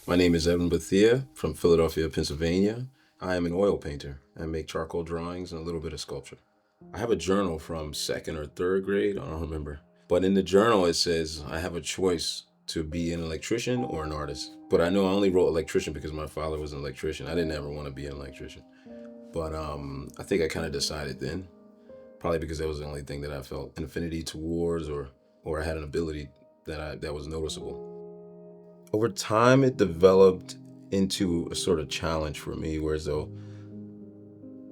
My name is Edwin Bethea from Philadelphia, Pennsylvania. I am an oil painter. I make charcoal drawings and a little bit of sculpture. I have a journal from second or third grade, I don't remember. But in the journal, it says I have a choice to be an electrician or an artist. But I know I only wrote electrician because my father was an electrician. I didn't ever want to be an electrician. But I think I kind of decided then, probably because that was the only thing that I felt an affinity towards, or I had an ability that was noticeable. Over time, it developed into a sort of challenge for me, whereas though,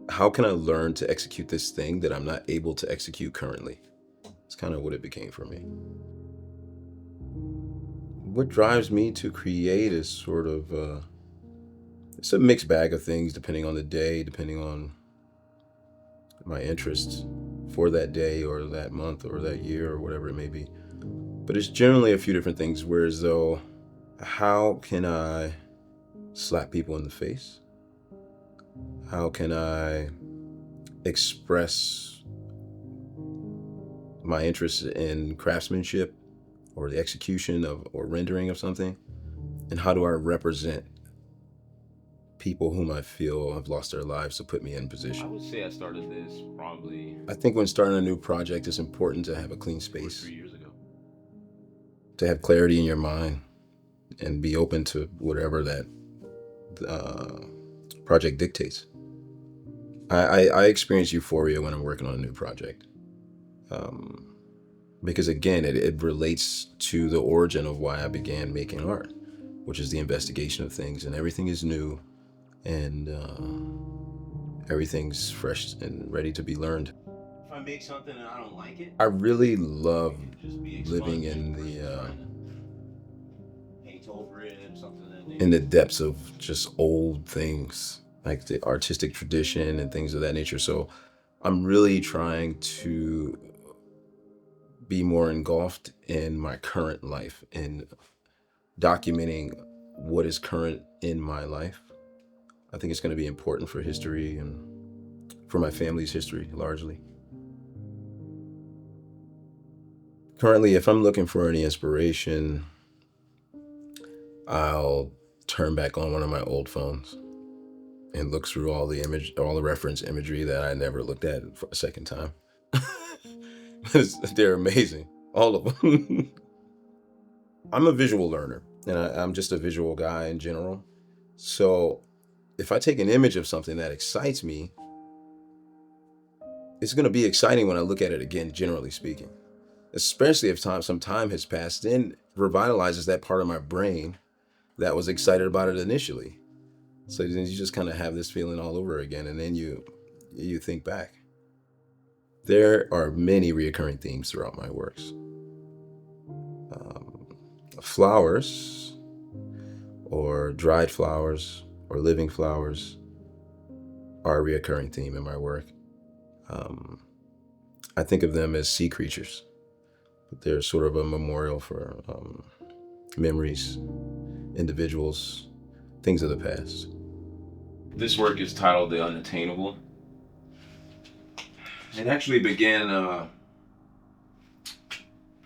how can I learn to execute this thing that I'm not able to execute currently? It's kind of what it became for me. What drives me to create is sort of it's a mixed bag of things depending on the day, depending on my interests for that day or that month or that year or whatever it may be. But it's generally a few different things. Whereas though, how can I slap people in the face? How can I express my interest in craftsmanship or the execution of or rendering of something? And how do I represent people whom I feel have lost their lives to put me in position? I would say I started this probably I think when starting a new project, it's important to have a clean two or space, three years ago. to have clarity in your mind, and be open to whatever that uh, project dictates. I experience euphoria when I'm working on a new project. Um, because again, it relates to the origin of why I began making art, which is the investigation of things, and everything is new, and everything's fresh and ready to be learned. If I make something and I don't like it, I really love it can just be living expunged in versus trying to paint over it and something of that in nature. the depths of just old things, like the artistic tradition and things of that nature. So I'm really trying to be more engulfed in my current life and documenting what is current in my life. I think it's going to be important for history and for my family's history largely. Currently, if I'm looking for any inspiration, I'll turn back on one of my old phones and look through all the reference imagery that I never looked at for a second time. They're amazing, all of them. I'm a visual learner, and I'm just a visual guy in general. So if I take an image of something that excites me, it's going to be exciting when I look at it again, generally speaking. Especially if some time has passed, then revitalizes that part of my brain that was excited about it initially. So then you just kind of have this feeling all over again, and then you think back. There are many reoccurring themes throughout my works. Um, Flowers, or dried flowers, or living flowers, are a reoccurring theme in my work. Um, I think of them as sea creatures. They're sort of a memorial for memories, individuals, things of the past. This work is titled The Unattainable. It actually began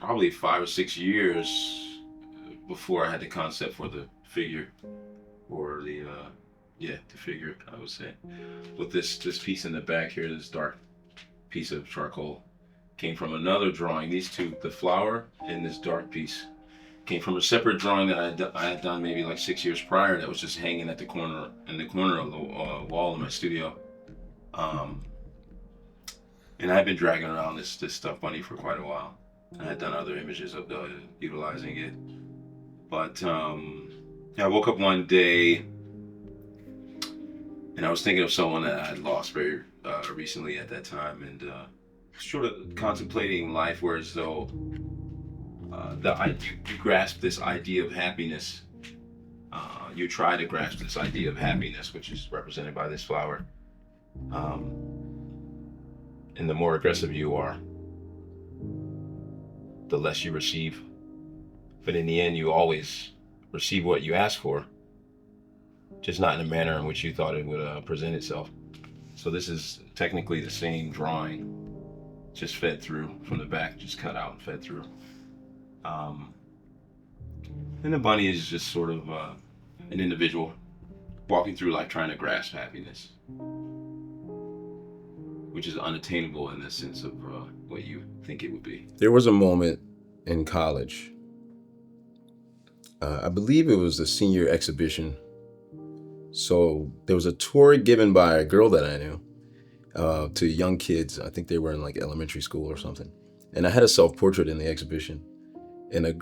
probably 5 or 6 years before I had the concept for the figure, or the figure, I would say. With this piece in the back here, this dark piece of charcoal, came from another drawing. These two, the flower and this dark piece, came from a separate drawing that I had done maybe like 6 years prior. That was just hanging at the corner of the wall in my studio. Um, and I had been dragging around this stuffed bunny for quite a while. I had done other images of utilizing it, but yeah, I woke up one day and I was thinking of someone that I had lost very recently at that time, and sort of contemplating life, where as though you grasp this idea of happiness. You try to grasp this idea of happiness, which is represented by this flower. Um, and the more aggressive you are, the less you receive. But in the end, you always receive what you ask for, just not in a manner in which you thought it would present itself. So this is technically the same drawing, just fed through from the back, just cut out and fed through. Um, and the bunny is just sort of an individual walking through life trying to grasp happiness, which is unattainable in the sense of what you think it would be. There was a moment in college, I believe it was the senior exhibition. So there was a tour given by a girl that I knew to young kids. I think they were in like elementary school or something. And I had a self-portrait in the exhibition. And a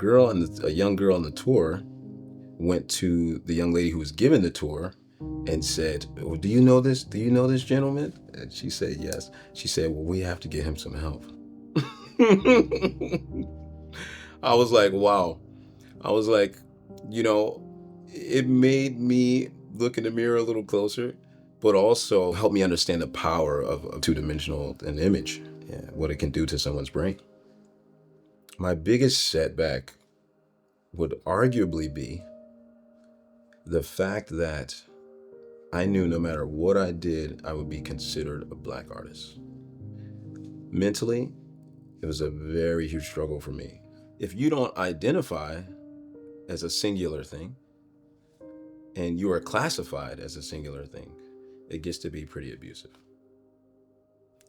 young girl on the tour went to the young lady who was giving the tour and said, "Oh, do you know this? Do you know this gentleman?" And she said, "Yes." She said, "Well, we have to get him some help." I was like, wow. I was like, you know, it made me look in the mirror a little closer, but also helped me understand the power of two-dimensional an image, yeah, what it can do to someone's brain. My biggest setback would arguably be the fact that I knew no matter what I did, I would be considered a black artist. Mentally, it was a very huge struggle for me. If you don't identify as a singular thing and you are classified as a singular thing, it gets to be pretty abusive.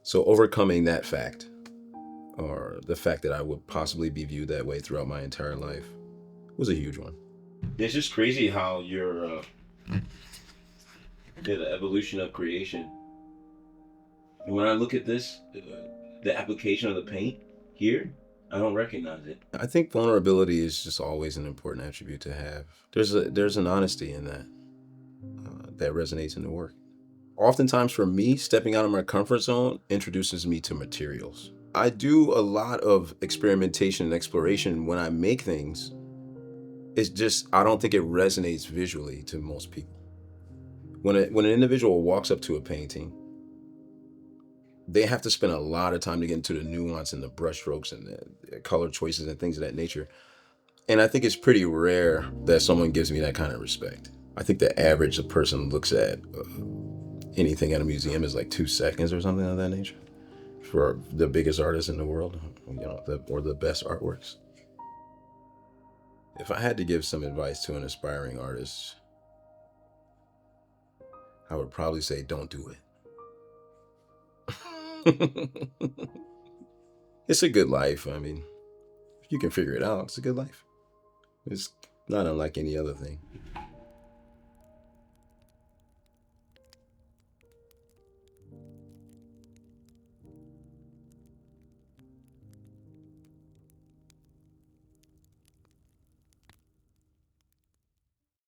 So overcoming that fact, or the fact that I would possibly be viewed that way throughout my entire life, was a huge one. It's just crazy how the evolution of creation. And when I look at this, the application of the paint here, I don't recognize it. I think vulnerability is just always an important attribute to have. There's an honesty in that that resonates in the work. Oftentimes for me, stepping out of my comfort zone introduces me to materials. I do a lot of experimentation and exploration when I make things. It's just, I don't think it resonates visually to most people. When an individual walks up to a painting, they have to spend a lot of time to get into the nuance and the brushstrokes and the color choices and things of that nature. And I think it's pretty rare that someone gives me that kind of respect. I think the average person looks at anything at a museum is like 2 seconds or something of that nature for the biggest artists in the world, or the best artworks. If I had to give some advice to an aspiring artist, I would probably say don't do it. It's a good life. I mean, if you can figure it out, it's a good life. It's not unlike any other thing.